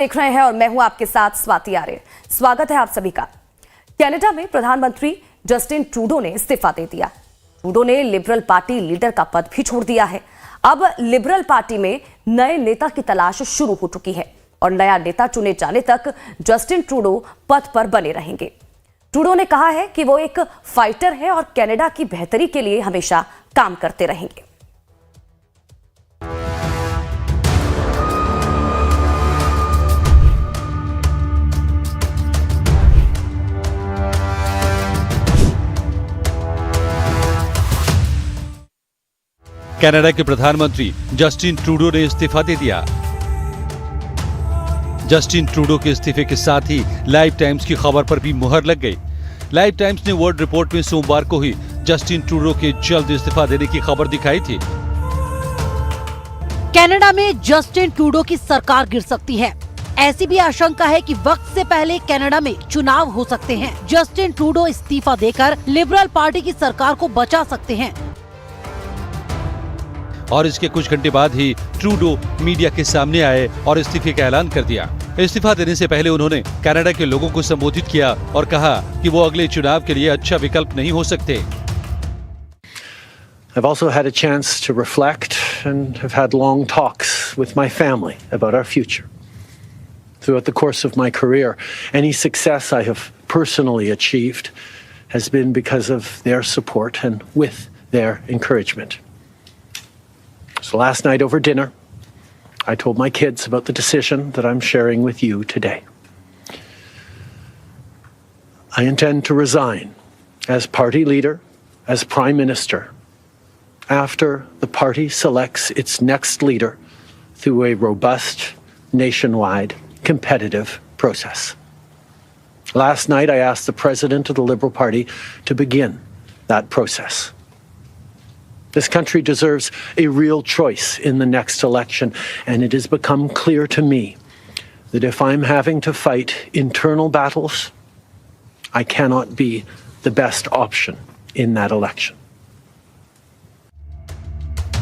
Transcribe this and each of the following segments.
देख रहे हैं और मैं हूं आपके साथ स्वाति आर्य। स्वागत है आप सभी का। कनाडा में प्रधानमंत्री जस्टिन ट्रूडो ने इस्तीफा दे दिया। ट्रूडो ने लिबरल पार्टी लीडर का पद भी छोड़ दिया है। अब लिबरल पार्टी में नए नेता की तलाश शुरू हो चुकी है और नया नेता चुने जाने तक जस्टिन ट्रूडो पद पर बने रहेंगे। ट्रूडो ने कहा है कि वो एक फाइटर है और कनाडा की बेहतरी के लिए हमेशा काम करते रहेंगे। कनाडा के प्रधानमंत्री जस्टिन ट्रूडो ने इस्तीफा दे दिया। जस्टिन ट्रूडो के इस्तीफे के साथ ही लाइफ टाइम्स की खबर पर भी मुहर लग गई। लाइफ टाइम्स ने वर्ल्ड रिपोर्ट में सोमवार को ही जस्टिन ट्रूडो के जल्द इस्तीफा देने की खबर दिखाई थी। कनाडा में जस्टिन ट्रूडो की सरकार गिर सकती है। ऐसी भी आशंका है कि वक्त से पहले कनाडा में चुनाव हो सकते हैं। जस्टिन ट्रूडो इस्तीफा देकर लिबरल पार्टी की सरकार को बचा सकते हैं। और इसके कुछ घंटे बाद ही ट्रूडो मीडिया के सामने आए और इस्तीफे का ऐलान कर दिया। इस्तीफा देने से पहले उन्होंने कनाडा के लोगों को संबोधित किया और कहा कि वो अगले चुनाव के लिए अच्छा विकल्प नहीं हो सकते। I've also had a chance to reflect and have had long talks with my family about our future. Throughout the course of my career, any success I have personally achieved has been because of their support and with their encouragement. So last night over dinner, I told my kids about the decision that I'm sharing with you today. I intend to resign as party leader, as prime minister, after the party selects its next leader through a robust, nationwide, competitive process. Last night, I asked the president of the Liberal Party to begin that process. This country deserves a real choice in the next election, and it has become clear to me that if I'm having to fight internal battles, I cannot be the best option in that election.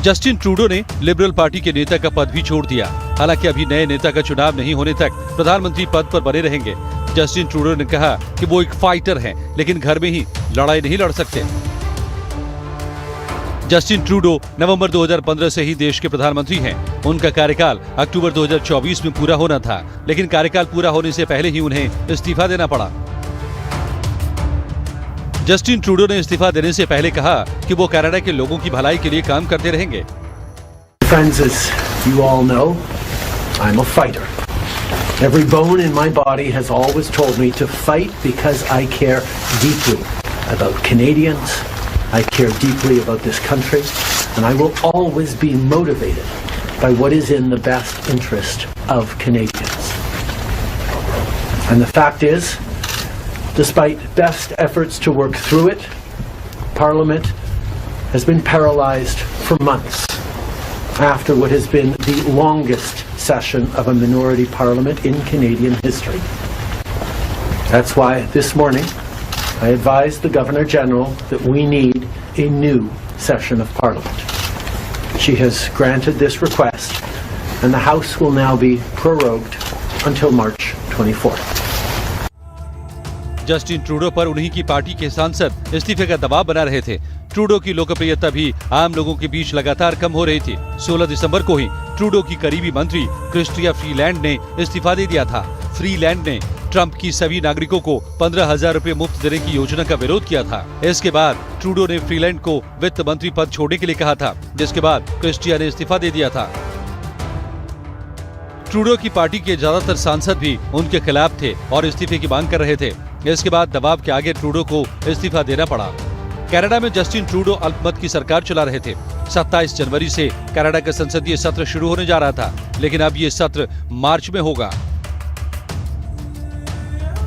Justin Trudeau ने liberal party के नेता का पद भी छोड़ दिया। हालांकि अभी नए नेता का चुनाव नहीं होने तक प्रधानमंत्री पद पर बने रहेंगे। जस्टिन ट्रूडो ने कहा कि वो एक फाइटर हैं, लेकिन घर में ही लड़ाई नहीं लड़ सकते। जस्टिन ट्रूडो नवंबर 2015 से ही देश के प्रधानमंत्री हैं। उनका कार्यकाल अक्टूबर 2024 में पूरा होना था, लेकिन कार्यकाल पूरा होने से पहले ही उन्हें इस्तीफा देना पड़ा। जस्टिन ट्रूडो ने इस्तीफा देने से पहले कहा कि वो कनाडा के लोगों की भलाई के लिए काम करते रहेंगे। Friends, as you all know, I'm a fighter. Every bone in my body has always told me to fight because I care deeply about Canadians. I care deeply about this country, and I will always be motivated by what is in the best interest of Canadians. And the fact is, despite best efforts to work through it, Parliament has been paralyzed for months after what has been the longest session of a minority parliament in Canadian history. That's why this morning I advised the Governor-General that we need a new session of Parliament. She has granted this request, and the House will now be prorogued until March 24th. Justin Trudeau पर उन्हीं की party के सांसद इस्तीफे का दबाव बना रहे थे। ट्रूडो की लोकप्रियता भी आम लोगों के बीच लगातार कम हो रही थी। 16 दिसंबर को ही ट्रूडो की करीबी मंत्री क्रिस्टिया फ्रीलैंड ने इस्तीफा दे दिया था। फ्रीलैंड ने ट्रंप की सभी नागरिकों को 15,000 रुपए मुफ्त देने की योजना का विरोध किया था। इसके बाद ट्रूडो ने फ्रीलैंड को वित्त मंत्री पद छोड़ने के लिए कहा था, जिसके बाद क्रिस्टिया ने इस्तीफा दे दिया था। ट्रूडो की पार्टी के ज्यादातर सांसद भी उनके खिलाफ थे और इस्तीफे की मांग कर रहे थे। इसके बाद दबाव के आगे ट्रूडो को इस्तीफा देना पड़ा। कनाडा में जस्टिन ट्रूडो अल्पमत की सरकार चला रहे थे। 27 जनवरी से कनाडा का संसदीय सत्र शुरू होने जा रहा था, लेकिन अब ये सत्र मार्च में होगा।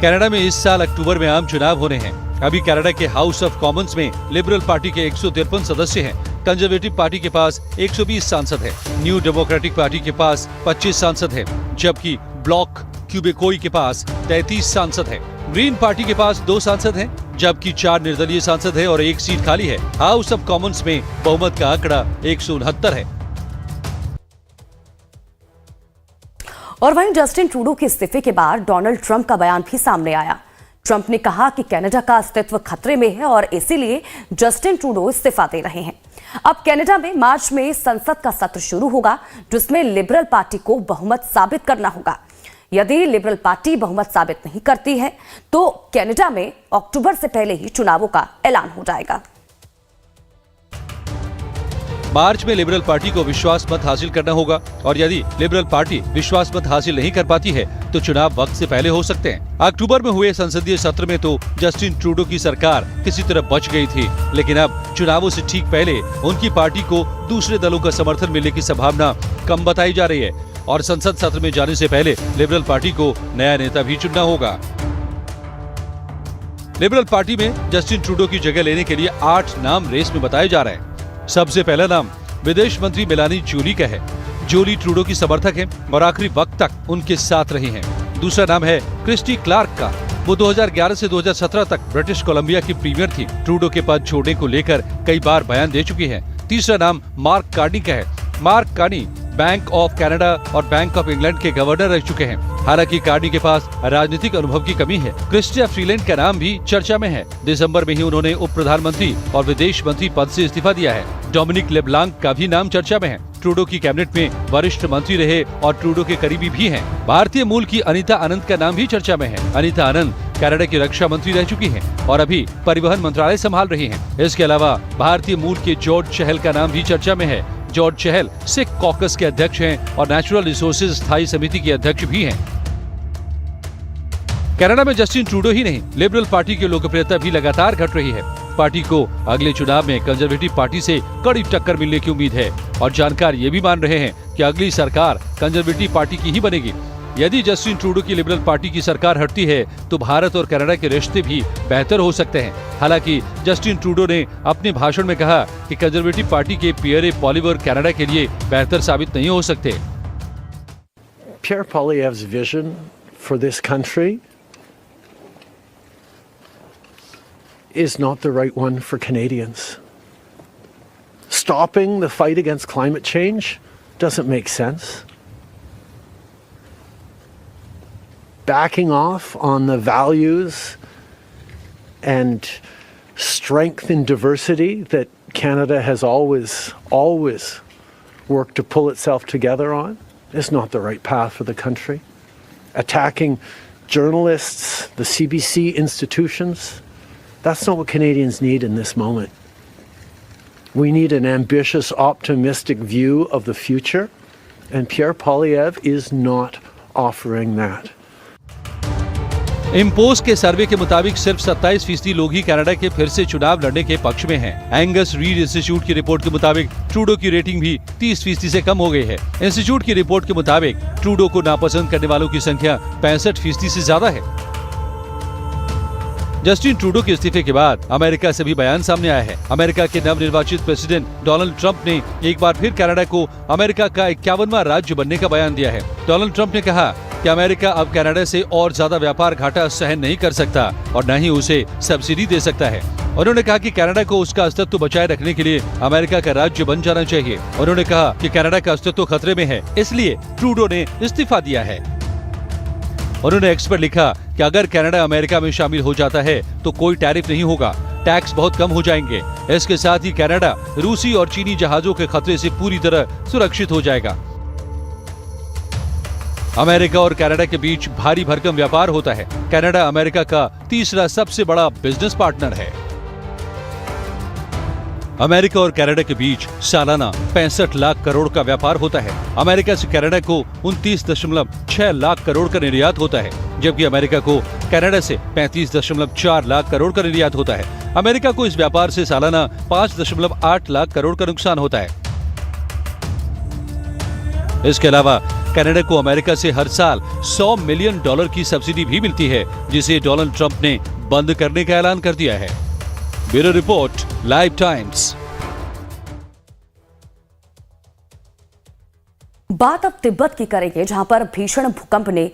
कनाडा में इस साल अक्टूबर में आम चुनाव होने हैं। अभी कनाडा के हाउस ऑफ कॉमन्स में लिबरल पार्टी के 153 सदस्य हैं। कंजर्वेटिव पार्टी के पास 120 सांसद हैं। न्यू डेमोक्रेटिक पार्टी के पास 25 सांसद हैं, जबकि ब्लॉक क्यूबेकोई के पास 33 सांसद हैं। ग्रीन पार्टी के पास 2 सांसद हैं, जबकि 4 निर्दलीय सांसद हैं और 1 सीट खाली है। हाउस ऑफ कॉमन्स में बहुमत का आंकड़ा 169 है। और वहीं जस्टिन ट्रूडो के इस्तीफे के बाद डोनाल्ड ट्रंप का बयान भी सामने आया। ट्रंप ने कहा कि कनाडा का अस्तित्व खतरे में है और इसीलिए जस्टिन ट्रूडो इस्तीफा दे रहे हैं। अब कनाडा में मार्च में संसद का सत्र शुरू होगा, जिसमें लिबरल पार्टी को बहुमत साबित करना होगा। यदि लिबरल पार्टी बहुमत साबित नहीं करती है तो कनाडा में अक्टूबर से पहले ही चुनावों का ऐलान हो जाएगा। मार्च में लिबरल पार्टी को विश्वास मत हासिल करना होगा और यदि लिबरल पार्टी विश्वास मत हासिल नहीं कर पाती है तो चुनाव वक्त से पहले हो सकते हैं। अक्टूबर में हुए संसदीय सत्र में तो जस्टिन ट्रूडो की सरकार किसी तरह बच गई थी, लेकिन अब चुनावों से ठीक पहले उनकी पार्टी को दूसरे दलों का समर्थन मिलने की संभावना कम बताई जा रही है और संसद सत्र में जाने से पहले लिबरल पार्टी को नया नेता भी चुनना होगा। लिबरल पार्टी में जस्टिन ट्रूडो की जगह लेने के लिए 8 नाम रेस में बताए जा रहे हैं। सबसे पहला नाम विदेश मंत्री मेलानी जोली का है। जोली ट्रूडो की समर्थक हैं और आखिरी वक्त तक उनके साथ रही हैं। दूसरा नाम है क्रिस्टी क्लार्क का। वो 2011 से 2017 तक ब्रिटिश कोलंबिया की प्रीमियर थी। ट्रूडो के पद छोड़ने को लेकर कई बार बयान दे चुकी हैं। तीसरा नाम मार्क कार्नी का है। Mark Carney bank of Canada और बैंक ऑफ इंग्लैंड के गवर्नर रह चुके हैं। हालांकि कार्नी के पास राजनीतिक अनुभव की कमी है। क्रिस्टिया फ्रीलैंड का नाम भी चर्चा में है। दिसंबर में ही उन्होंने उप प्रधानमंत्री और विदेश मंत्री पद से इस्तीफा दिया है। डोमिनिक लेब्लांक का भी नाम चर्चा में है। ट्रूडो की कैबिनेट में वरिष्ठ मंत्री रहे और ट्रूडो के करीबी भी हैं। भारतीय मूल की अनीता आनंद का नाम भी चर्चा में है। अनीता आनंद कनाडा की रक्षा मंत्री रह चुकी हैं और अभी परिवहन मंत्रालय संभाल रही हैं। इसके अलावा भारतीय मूल के जॉर्ज चहल का नाम भी चर्चा में है। जॉर्ज चहल सिख कॉकस के अध्यक्ष हैं और नेचुरल रिसोर्सेज स्थायी समिति के अध्यक्ष भी हैं। कनाडा में जस्टिन ट्रूडो ही नहीं, लिबरल पार्टी की लोकप्रियता भी लगातार घट रही है। पार्टी को अगले चुनाव में कंजर्वेटिव पार्टी से कड़ी टक्कर मिलने की उम्मीद है और जानकार ये भी मान रहे हैं कि अगली सरकार कंजर्वेटिव पार्टी की ही बनेगी। यदि जस्टिन ट्रूडो की लिबरल पार्टी की सरकार हटती है तो भारत और कनाडा के रिश्ते भी बेहतर हो सकते हैं। हालांकि जस्टिन ट्रूडो ने अपने भाषण में कहा कि कंजर्वेटिव पार्टी के पियरे पॉलिवर कनाडा के लिए बेहतर साबित नहीं हो सकते। Pierre Poilievre's vision for this country is not the right one for Canadians. Stopping the fight against climate change doesn't make sense. Backing off on the values and strength in diversity that Canada has always worked to pull itself together on is not the right path for the country. Attacking journalists, the CBC institutions, that's not what Canadians need in this moment. We need an ambitious, optimistic view of the future, and Pierre Poilievre is not offering that. Impose के सर्वे के मुताबिक सिर्फ 27% लोग ही Canada के फिर से चुनाव लड़ने के पक्ष में हैं। एंगस रीड इंस्टीट्यूट की रिपोर्ट के मुताबिक ट्रूडो की रेटिंग भी 30% से कम हो गई है। इंस्टीट्यूट की रिपोर्ट के मुताबिक ट्रूडो को नापसंद करने वालों की संख्या 65% से ज्यादा है। जस्टिन ट्रूडो के इस्तीफे के बाद अमेरिका से भी बयान सामने आया है। अमेरिका के नवनिर्वाचित प्रेसिडेंट डोनाल्ड ट्रंप ने एक बार फिर कनाडा को अमेरिका का 51वां राज्य बनने का बयान दिया है। डोनाल्ड ट्रंप ने कहा कि अमेरिका अब कनाडा से और ज्यादा व्यापार घाटा सहन नहीं कर सकता और न ही उसे सब्सिडी दे सकता है। उन्होंने कहा कि कनाडा को उसका अस्तित्व बचाए रखने के लिए अमेरिका का राज्य बन जाना चाहिए। उन्होंने कहा कि कनाडा का अस्तित्व खतरे में है, इसलिए ट्रूडो ने इस्तीफा दिया है। उन्होंने एक्स पर लिखा कि अगर कनाडा अमेरिका में शामिल हो जाता है तो कोई टैरिफ नहीं होगा, टैक्स बहुत कम हो जाएंगे। इसके साथ ही कनाडा रूसी और चीनी जहाजों के खतरे से पूरी तरह सुरक्षित हो जाएगा। अमेरिका और कनाडा के बीच भारी भरकम व्यापार होता है। कनाडा अमेरिका का तीसरा सबसे बड़ा बिजनेस पार्टनर है। अमेरिका और कनाडा के बीच सालाना 65 लाख करोड़ का व्यापार होता है। अमेरिका से कनाडा को 29.6 लाख करोड़ का निर्यात होता है, जबकि अमेरिका को कनाडा से 35.4 लाख करोड़ का निर्यात होता है। अमेरिका को इस व्यापार से सालाना 5.8 लाख करोड़ का नुकसान होता है। इसके अलावा कनाडा को अमेरिका से हर साल $100 मिलियन की सब्सिडी भी मिलती है, जिसे डोनाल्ड ट्रंप ने बंद करने का ऐलान कर दिया है। Bureau report, live times. बात अब तिब्बत की करेंगे, जहां पर भीषण भूकंप ने